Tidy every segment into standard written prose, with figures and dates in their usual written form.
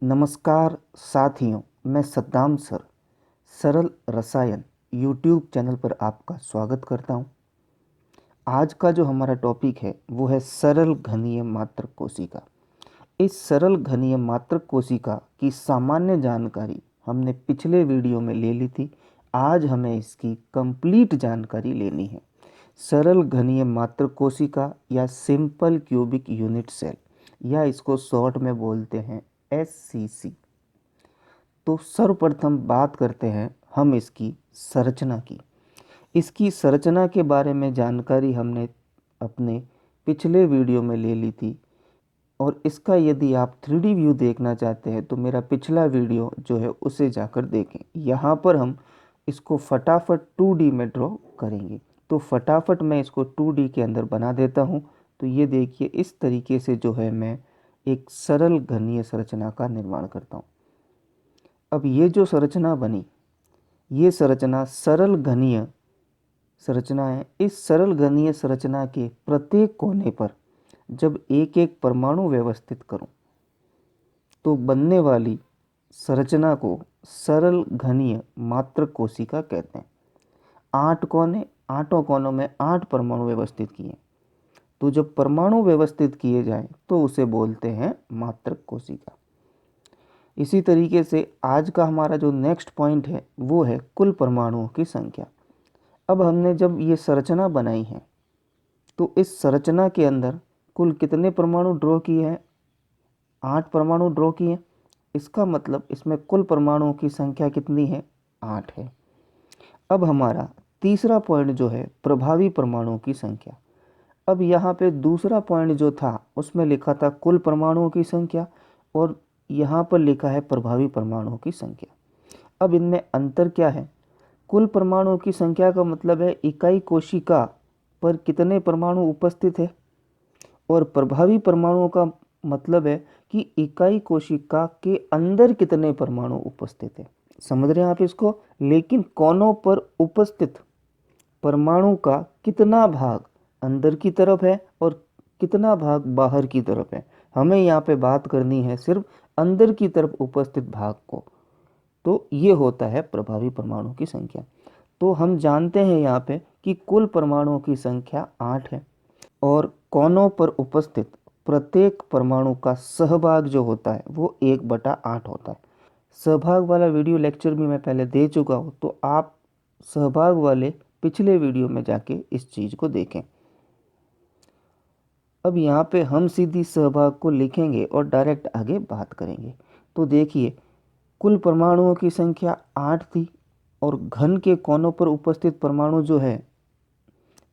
नमस्कार साथियों, मैं सद्दाम सर सरल रसायन यूट्यूब चैनल पर आपका स्वागत करता हूं। आज का जो हमारा टॉपिक है वो है सरल घनीय मात्रक कोशिका। इस सरल घनीय मात्रक कोशिका की सामान्य जानकारी हमने पिछले वीडियो में ले ली थी। आज हमें इसकी कंप्लीट जानकारी लेनी है। सरल घनीय मात्रक कोशिका या सिंपल क्यूबिक यूनिट सेल, या इसको शॉर्ट में बोलते हैं SCC। तो सर्वप्रथम बात करते हैं हम इसकी संरचना की। इसकी संरचना के बारे में जानकारी हमने अपने पिछले वीडियो में ले ली थी, और इसका यदि आप 3D व्यू देखना चाहते हैं तो मेरा पिछला वीडियो जो है उसे जाकर देखें। यहाँ पर हम इसको फटाफट 2D में ड्रॉ करेंगे। तो फटाफट मैं इसको 2D के अंदर बना देता हूँ। तो ये देखिए, इस तरीके से जो है मैं एक सरल घनीय संरचना का निर्माण करता हूँ। अब ये जो संरचना बनी, ये संरचना सरल घनीय संरचना है। इस सरल घनीय संरचना के प्रत्येक कोने पर जब एक एक परमाणु व्यवस्थित करूं तो बनने वाली संरचना को सरल घनीय मात्रक कोशिका कहते हैं। 8 कोने, 8 कोनों में 8 परमाणु व्यवस्थित किए। तो जब परमाणु व्यवस्थित किए जाएं तो उसे बोलते हैं मात्रक कोशिका। इसी तरीके से आज का हमारा जो नेक्स्ट पॉइंट है वो है कुल परमाणुओं की संख्या। अब हमने जब ये संरचना बनाई है तो इस संरचना के अंदर कुल कितने परमाणु ड्रॉ किए हैं? 8 परमाणु ड्रॉ किए। इसका मतलब इसमें कुल परमाणुओं की संख्या कितनी है? 8 है। अब हमारा तीसरा पॉइंट जो है प्रभावी परमाणुओं की संख्या। अब यहाँ पे दूसरा पॉइंट जो था उसमें लिखा था कुल परमाणुओं की संख्या, और यहाँ पर लिखा है प्रभावी परमाणुओं की संख्या। अब इनमें अंतर क्या है? कुल परमाणुओं की संख्या का मतलब है इकाई कोशिका पर कितने परमाणु उपस्थित है, और प्रभावी परमाणुओं का मतलब है कि इकाई कोशिका के अंदर कितने परमाणु उपस्थित है। समझ रहे हैं आप इसको? लेकिन कोनों पर उपस्थित परमाणु का कितना भाग अंदर की तरफ है और कितना भाग बाहर की तरफ है, हमें यहाँ पे बात करनी है सिर्फ अंदर की तरफ उपस्थित भाग को। तो ये होता है प्रभावी परमाणु की संख्या। तो हम जानते हैं यहाँ पे कि कुल परमाणुओं की संख्या 8 है, और कोनों पर उपस्थित प्रत्येक परमाणु का सहभाग जो होता है वो 1/8 होता है। सहभाग वाला वीडियो लेक्चर भी मैं पहले दे चुका हूँ, तो आप सहभाग वाले पिछले वीडियो में जाके इस चीज़ को देखें। अब यहाँ पे हम सीधी सहभाग को लिखेंगे और डायरेक्ट आगे बात करेंगे। तो देखिए, कुल परमाणुओं की संख्या 8 थी, और घन के कोनों पर उपस्थित परमाणु जो है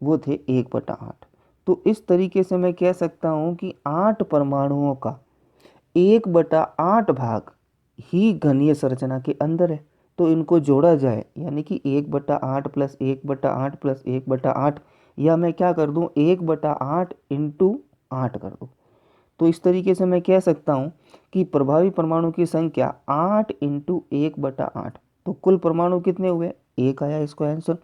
वो थे 1/8। तो इस तरीके से मैं कह सकता हूँ कि 8 परमाणुओं का 1/8 भाग ही घनीय संरचना के अंदर है। तो इनको जोड़ा जाए, यानी कि 1/8 प्लस 1/8 प्लस 1/8, या मैं क्या कर दूँ, 1/8 इंटू 8 कर दूँ। तो इस तरीके से मैं कह सकता हूँ कि प्रभावी परमाणु की संख्या 8 इंटू 1/8। तो कुल परमाणु कितने हुए? 1 आया इसको आंसर।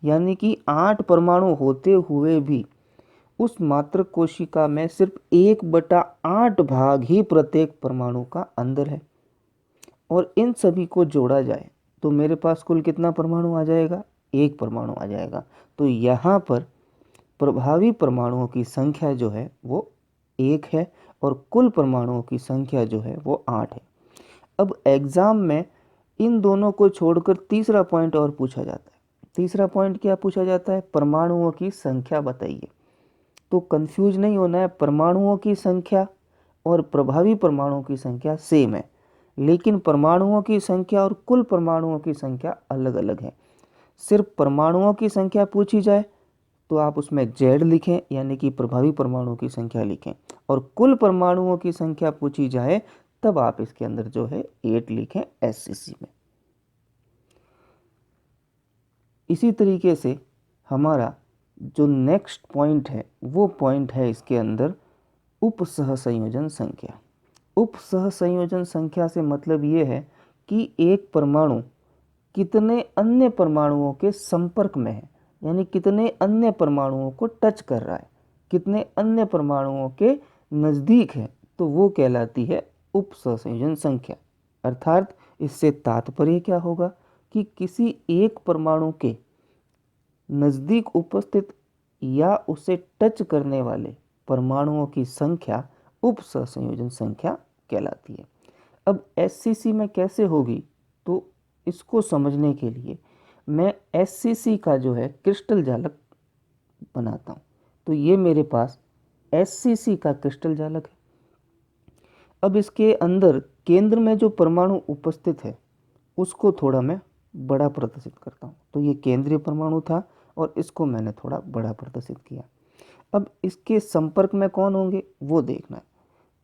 यानी कि 8 परमाणु होते हुए भी उस मात्रक कोशिका में सिर्फ 1/8 भाग ही प्रत्येक परमाणु का अंदर है, और इन सभी को जोड़ा जाए तो मेरे पास कुल कितना परमाणु आ जाएगा? 1 परमाणु आ जाएगा। तो यहाँ पर प्रभावी परमाणुओं की संख्या जो है वो 1 है, और कुल परमाणुओं की संख्या जो है वो 8 है। अब एग्जाम में इन दोनों को छोड़कर तीसरा पॉइंट और पूछा जाता है। तीसरा पॉइंट क्या पूछा जाता है? परमाणुओं की संख्या बताइए। तो कंफ्यूज नहीं होना है, परमाणुओं की संख्या और प्रभावी परमाणुओं की संख्या सेम है, लेकिन परमाणुओं की संख्या और कुल परमाणुओं की संख्या अलग अलग है। सिर्फ परमाणुओं की संख्या पूछी जाए तो आप उसमें Z लिखें, यानी कि प्रभावी परमाणुओं की संख्या लिखें, और कुल परमाणुओं की संख्या पूछी जाए तब आप इसके अंदर जो है 8 लिखें SCC में। इसी तरीके से हमारा जो नेक्स्ट पॉइंट है वो पॉइंट है इसके अंदर उप सहसंयोजन संख्या। उप सहसंयोजन संख्या से मतलब ये है कि एक परमाणु कितने अन्य परमाणुओं के संपर्क में है, यानी कितने अन्य परमाणुओं को टच कर रहा है, कितने अन्य परमाणुओं के नज़दीक है, तो वो कहलाती है उपसंयोजन संख्या। अर्थात इससे तात्पर्य क्या होगा कि किसी एक परमाणु के नज़दीक उपस्थित या उसे टच करने वाले परमाणुओं की संख्या उपसंयोजन संख्या कहलाती है। अब एससीसी में कैसे होगी, तो इसको समझने के लिए मैं एससीसी का जो है क्रिस्टल जालक बनाता हूँ। तो ये मेरे पास एससीसी का क्रिस्टल जालक है। अब इसके अंदर केंद्र में जो परमाणु उपस्थित है उसको थोड़ा मैं बड़ा प्रदर्शित करता हूँ। तो ये केंद्रीय परमाणु था और इसको मैंने थोड़ा बड़ा प्रदर्शित किया। अब इसके संपर्क में कौन होंगे वो देखना है।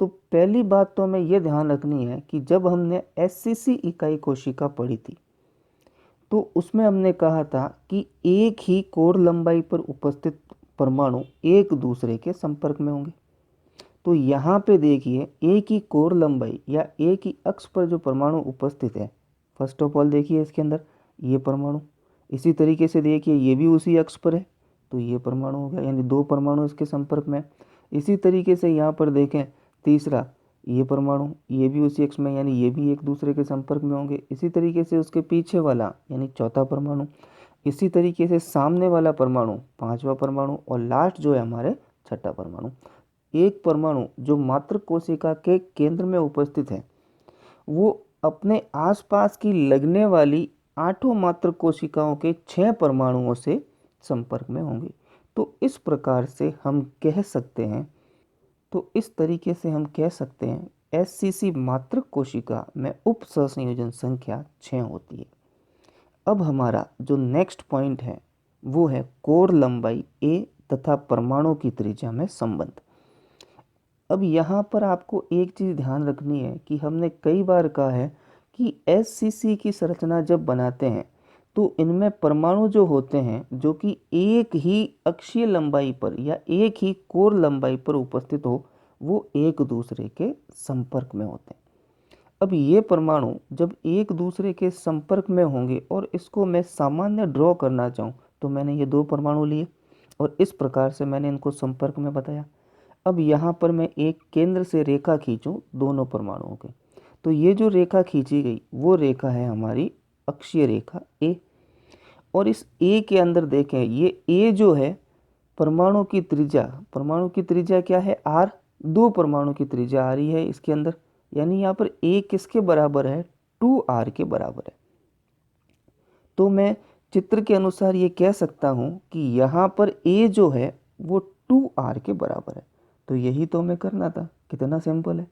तो पहली बात तो हमें ये ध्यान रखनी है कि जब हमने एससीसी इकाई कोशिका पढ़ी थी तो उसमें हमने कहा था कि एक ही कोर लंबाई पर उपस्थित परमाणु एक दूसरे के संपर्क में होंगे। तो यहाँ पे देखिए एक ही कोर लंबाई या एक ही अक्ष पर जो परमाणु उपस्थित है, फर्स्ट ऑफ ऑल देखिए इसके अंदर ये परमाणु, इसी तरीके से देखिए ये भी उसी अक्ष पर है, तो ये परमाणु हो गया, यानी दो परमाणु इसके संपर्क में। इसी तरीके से यहाँ पर देखें तीसरा ये परमाणु, ये भी उसी अक्ष में, यानी ये भी एक दूसरे के संपर्क में होंगे। इसी तरीके से उसके पीछे वाला यानी चौथा परमाणु, इसी तरीके से सामने वाला परमाणु पांचवा परमाणु और लास्ट जो है हमारे छठा परमाणु। एक परमाणु जो मात्र कोशिका के केंद्र में उपस्थित है वो अपने आसपास की लगने वाली आठों मात्र कोशिकाओं के 6 परमाणुओं से संपर्क में होंगे। तो इस प्रकार से हम कह सकते हैं, तो इस तरीके से हम कह सकते हैं एससीसी मात्र कोशिका में उप सहसंयोजन संख्या 6 होती है। अब हमारा जो नेक्स्ट पॉइंट है वो है कोर लंबाई a तथा परमाणु की त्रिज्या में संबंध। अब यहाँ पर आपको एक चीज़ ध्यान रखनी है कि हमने कई बार कहा है कि एससीसी की संरचना जब बनाते हैं तो इनमें परमाणु जो होते हैं जो कि एक ही अक्षीय लंबाई पर या एक ही कोर लंबाई पर उपस्थित हो वो एक दूसरे के संपर्क में होते हैं। अब ये परमाणु जब एक दूसरे के संपर्क में होंगे और इसको मैं सामान्य ड्रॉ करना चाहूँ तो मैंने ये दो परमाणु लिए और इस प्रकार से मैंने इनको संपर्क में बताया। अब यहाँ पर मैं एक केंद्र से रेखा खींचूं दोनों परमाणुओं के, तो ये जो रेखा खींची गई वो रेखा है हमारी अक्षीय रेखा ए। और इस ए के अंदर देखें ये ए जो है परमाणु की त्रिज्या क्या है आर, दो परमाणु की त्रिज्या आ रही है इसके अंदर, यानी यहाँ पर ए किसके बराबर है 2r के बराबर है। तो मैं चित्र के अनुसार ये कह सकता हूँ कि यहाँ पर ए जो है वो 2r के बराबर है। तो यही तो हमें करना था, कितना सिंपल है।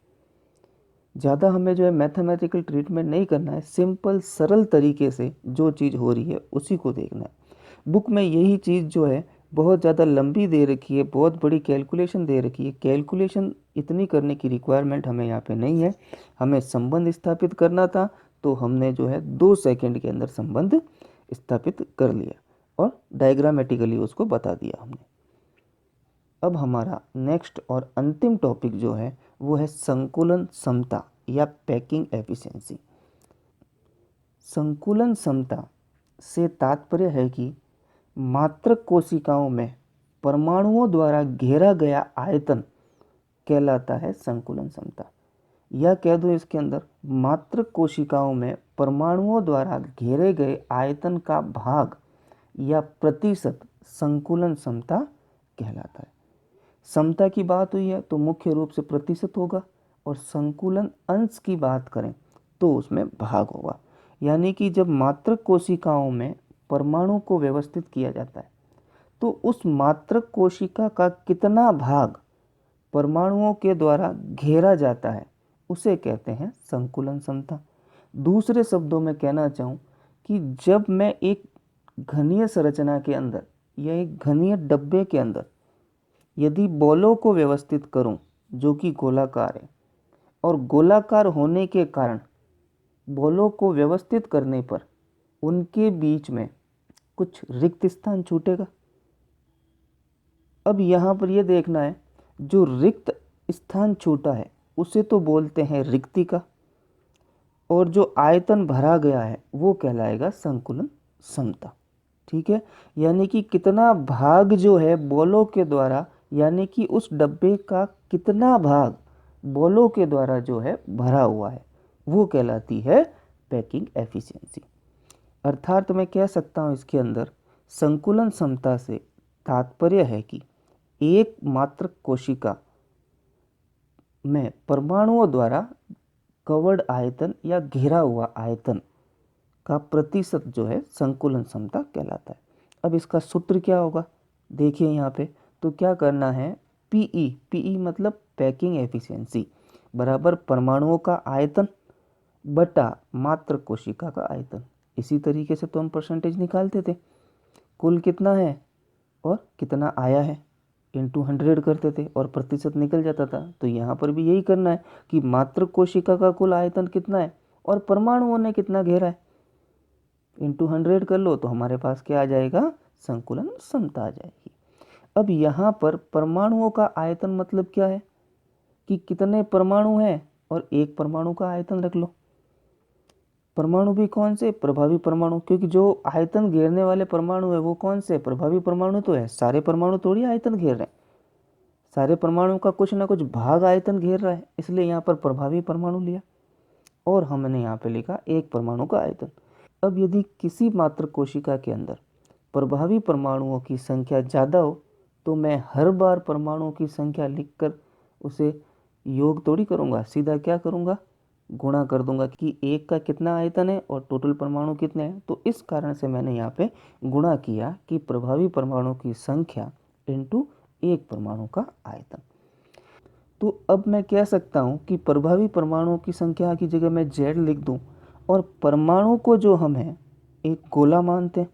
ज़्यादा हमें जो है मैथमेटिकल ट्रीटमेंट नहीं करना है, सिंपल सरल तरीके से जो चीज़ हो रही है उसी को देखना है। बुक में यही चीज़ जो है बहुत ज़्यादा लंबी दे रखी है, बहुत बड़ी कैलकुलेशन दे रखी है। कैलकुलेशन इतनी करने की रिक्वायरमेंट हमें यहाँ पे नहीं है, हमें संबंध स्थापित करना था तो हमने जो है 2 सेकंड के अंदर संबंध स्थापित कर लिया और डायग्रामेटिकली उसको बता दिया हमने। अब हमारा नेक्स्ट और अंतिम टॉपिक जो है वो है संकुलन समता या पैकिंग एफिशिएंसी। संकुलन समता से तात्पर्य है कि मात्रक कोशिकाओं में परमाणुओं द्वारा घेरा गया आयतन कहलाता है संकुलन समता। या कह दो इसके अंदर मात्रक कोशिकाओं में परमाणुओं द्वारा घेरे गए आयतन का भाग या प्रतिशत संकुलन समता कहलाता है। समता की बात हुई है तो मुख्य रूप से प्रतिशत होगा और संकुलन अंश की बात करें तो उसमें भाग होगा। यानी कि जब मात्रक कोशिकाओं में परमाणु को व्यवस्थित किया जाता है तो उस मात्रक कोशिका का कितना भाग परमाणुओं के द्वारा घेरा जाता है उसे कहते हैं संकुलन समता। दूसरे शब्दों में कहना चाहूँ कि जब मैं एक घनीय संरचना के अंदर या एक घनीय डब्बे के अंदर यदि बॉलों को व्यवस्थित करूं जो कि गोलाकार है और गोलाकार होने के कारण बॉलों को व्यवस्थित करने पर उनके बीच में कुछ रिक्त स्थान छूटेगा। अब यहाँ पर यह देखना है जो रिक्त स्थान छूटा है उसे तो बोलते हैं रिक्तिका और जो आयतन भरा गया है वो कहलाएगा संकुलन समता। ठीक है, यानी कि कितना भाग जो है बॉलों के द्वारा, यानी कि उस डब्बे का कितना भाग बॉलों के द्वारा जो है भरा हुआ है, वो कहलाती है पैकिंग एफिशिएंसी। अर्थात मैं कह सकता हूँ इसके अंदर संकुलन क्षमता से तात्पर्य है कि एक मात्र कोशिका में परमाणुओं द्वारा कवर्ड आयतन या घेरा हुआ आयतन का प्रतिशत जो है संकुलन क्षमता कहलाता है। अब इसका सूत्र क्या होगा, देखिए यहाँ पे, तो क्या करना है, पीई मतलब पैकिंग एफिशिएंसी बराबर परमाणुओं का आयतन बटा मात्र कोशिका का आयतन। इसी तरीके से तो हम परसेंटेज निकालते थे, कुल कितना है और कितना आया है इंटू 100 करते थे और प्रतिशत निकल जाता था। तो यहाँ पर भी यही करना है कि मात्र कोशिका का कुल आयतन कितना है और परमाणुओं ने कितना घेरा है, इंटू 100 कर लो तो हमारे पास क्या आ जाएगा, संकुलन क्षमता आ जाएगी। अब यहाँ पर परमाणुओं का आयतन मतलब क्या है कि कितने परमाणु हैं और एक परमाणु का आयतन रख लो। परमाणु भी कौन से, प्रभावी परमाणु, क्योंकि जो आयतन घेरने वाले परमाणु है वो कौन से, प्रभावी परमाणु तो है। सारे परमाणु थोड़ी आयतन घेर रहे हैं, सारे परमाणु का कुछ ना कुछ भाग आयतन घेर रहा है, इसलिए यहाँ पर प्रभावी परमाणु लिया और हमने यहाँ पे लिखा एक परमाणु का आयतन। अब यदि किसी मात्र कोशिका के अंदर प्रभावी परमाणुओं की संख्या ज़्यादा हो तो मैं हर बार परमाणुओं की संख्या लिखकर उसे योग थोड़ी करूँगा, सीधा क्या करूँगा, गुणा कर दूंगा कि एक का कितना आयतन है और टोटल परमाणु कितने हैं। तो इस कारण से मैंने यहाँ पे गुणा किया कि प्रभावी परमाणु की संख्या इंटू एक परमाणु का आयतन। तो अब मैं कह सकता हूँ कि प्रभावी परमाणुओं की संख्या की जगह मैं Z लिख दूँ और परमाणु को जो हम है एक गोला मानते हैं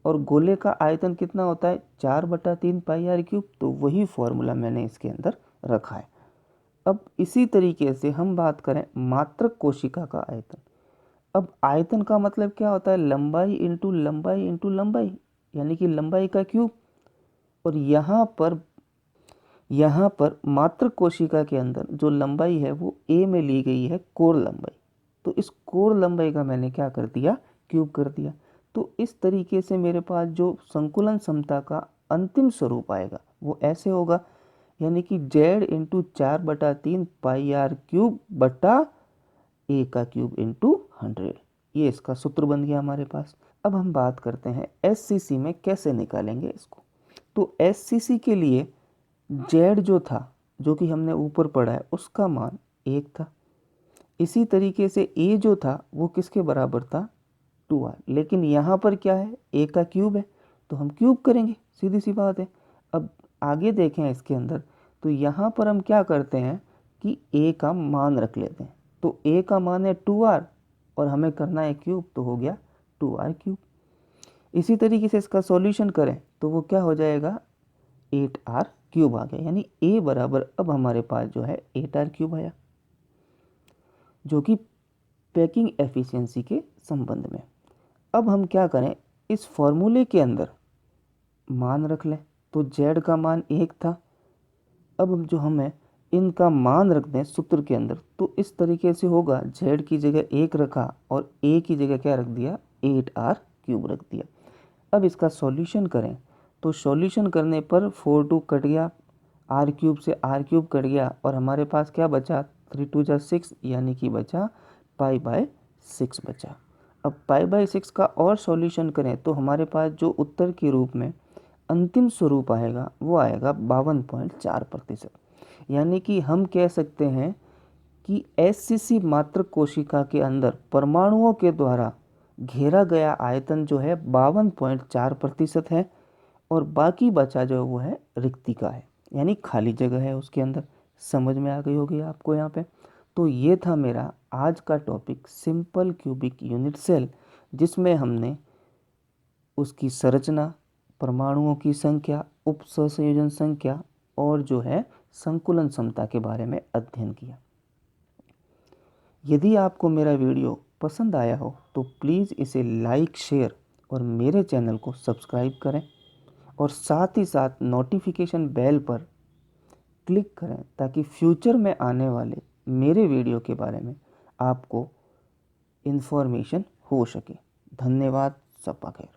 और गोले का आयतन कितना होता है 4/3 पाई आर क्यूब, तो वही फॉर्मूला मैंने इसके अंदर रखा है। अब इसी तरीके से हम बात करें मात्र कोशिका का आयतन। अब आयतन का मतलब क्या होता है, लंबाई इंटू लंबाई इंटू लंबाई, यानी कि लंबाई का क्यूब। और यहाँ पर मात्र कोशिका के अंदर जो लंबाई है वो ए में ली गई है कोर लंबाई, तो इस कोर लंबाई का मैंने क्या कर दिया, क्यूब कर दिया। तो इस तरीके से मेरे पास जो संकुलन क्षमता का अंतिम स्वरूप आएगा वो ऐसे होगा, यानी कि Z into 4/3 pi R cube बटा ए का क्यूब इंटू 100, ये इसका सूत्र बन गया हमारे पास। अब हम बात करते हैं SCC में कैसे निकालेंगे इसको। तो SCC के लिए Z जो था, जो कि हमने ऊपर पढ़ा है, उसका मान 1 था। इसी तरीके से A जो था वो किसके बराबर था, 2R। लेकिन यहाँ पर क्या है, A का क्यूब है तो हम क्यूब करेंगे, सीधी सी बात है। अब आगे देखें इसके अंदर, तो यहाँ पर हम क्या करते हैं कि A का मान रख लेते हैं। तो A का मान है 2R और हमें करना है क्यूब, तो हो गया 2R क्यूब। इसी तरीके से इसका सॉल्यूशन करें तो वो क्या हो जाएगा, 8R क्यूब आ गया, यानी A बराबर अब हमारे पास जो है 8R क्यूब आया, जो कि पैकिंग एफिशिएंसी के संबंध में। अब हम क्या करें, इस फॉर्मूले के अंदर मान रख लें। तो Z का मान 1 था, अब हम जो हमें इनका मान रख दें सूत्र के अंदर, तो इस तरीके से होगा, Z की जगह 1 रखा और A की जगह क्या रख दिया, 8R क्यूब रख दिया। अब इसका सॉल्यूशन करें तो सॉल्यूशन करने पर 4 कट गया, R क्यूब से R क्यूब कट गया और हमारे पास क्या बचा, 3 2 जा 6, यानी कि बचा π/6 बचा। अब π/6 का और सॉल्यूशन करें तो हमारे पास जो उत्तर के रूप में अंतिम स्वरूप आएगा वो आएगा 52.4%। यानी कि हम कह सकते हैं कि SCC मात्र कोशिका के अंदर परमाणुओं के द्वारा घेरा गया आयतन जो है 52.4% है और बाकी बचा जो वो है रिक्तिका है, यानी खाली जगह है उसके अंदर। समझ में आ गई होगी आपको यहाँ पे। तो ये था मेरा आज का topic, simple cubic unit cell, जिसमें हमने उसकी संरचना, परमाणुओं की संख्या, उप सहसंयोजन संख्या और जो है संकुलन क्षमता के बारे में अध्ययन किया। यदि आपको मेरा वीडियो पसंद आया हो तो प्लीज़ इसे लाइक, शेयर और मेरे चैनल को सब्सक्राइब करें और साथ ही साथ नोटिफिकेशन बेल पर क्लिक करें ताकि फ्यूचर में आने वाले मेरे वीडियो के बारे में आपको इन्फॉर्मेशन हो सके। धन्यवाद, सपा खैर।